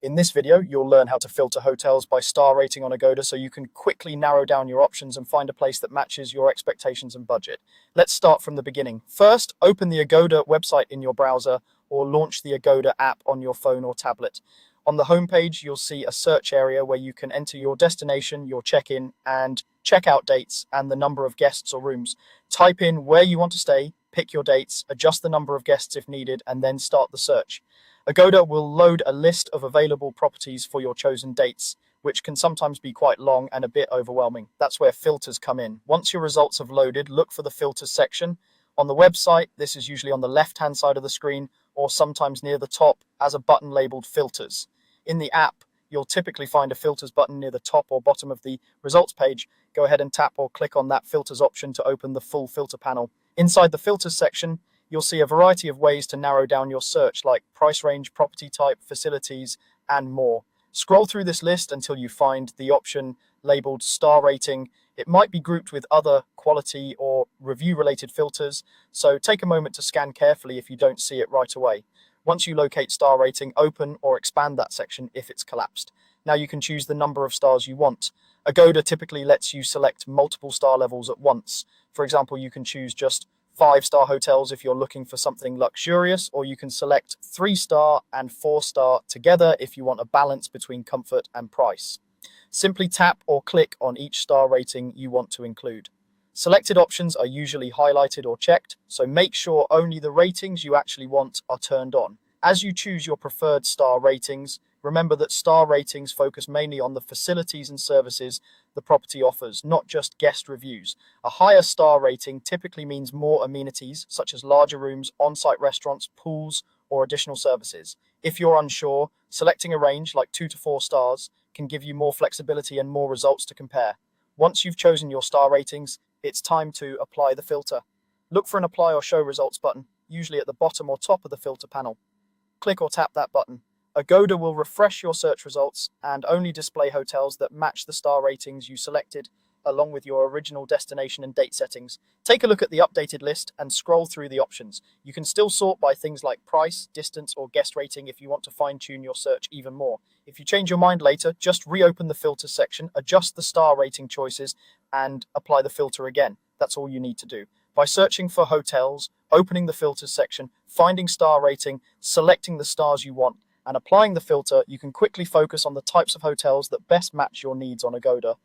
In this video, you'll learn how to filter hotels by star rating on Agoda so you can quickly narrow down your options and find a place that matches your expectations and budget. Let's start from the beginning. First, open the Agoda website in your browser or launch the Agoda app on your phone or tablet. On the homepage, you'll see a search area where you can enter your destination, your check-in and check-out dates, and the number of guests or rooms. Type in where you want to stay, pick your dates, adjust the number of guests if needed, and then start the search. Agoda will load a list of available properties for your chosen dates, which can sometimes be quite long and a bit overwhelming. That's where filters come in. Once your results have loaded, look for the filters section. On the website, this is usually on the left-hand side of the screen or sometimes near the top as a button labeled filters. In the app, you'll typically find a filters button near the top or bottom of the results page. Go ahead and tap or click on that filters option to open the full filter panel. Inside the filters section, you'll see a variety of ways to narrow down your search, like price range, property type, facilities, and more. Scroll through this list until you find the option labeled star rating. It might be grouped with other quality or review-related filters, so take a moment to scan carefully if you don't see it right away. Once you locate star rating, open or expand that section if it's collapsed. Now you can choose the number of stars you want. Agoda typically lets you select multiple star levels at once. For example, you can choose just 5-star hotels if you're looking for something luxurious, or you can select 3-star and 4-star together if you want a balance between comfort and price. Simply tap or click on each star rating you want to include. Selected options are usually highlighted or checked, so make sure only the ratings you actually want are turned on. As you choose your preferred star ratings, remember that star ratings focus mainly on the facilities and services the property offers, not just guest reviews. A higher star rating typically means more amenities, such as larger rooms, on-site restaurants, pools, or additional services. If you're unsure, selecting a range like 2 to 4 stars can give you more flexibility and more results to compare. Once you've chosen your star ratings, it's time to apply the filter. Look for an Apply or Show Results button, usually at the bottom or top of the filter panel. Click or tap that button. Agoda will refresh your search results and only display hotels that match the star ratings you selected, along with your original destination and date settings. Take a look at the updated list and scroll through the options. You can still sort by things like price, distance, or guest rating if you want to fine-tune your search even more. If you change your mind later, just reopen the filter section, adjust the star rating choices, and apply the filter again. That's all you need to do. By searching for hotels, opening the filters section, finding star rating, selecting the stars you want, and applying the filter, you can quickly focus on the types of hotels that best match your needs on Agoda.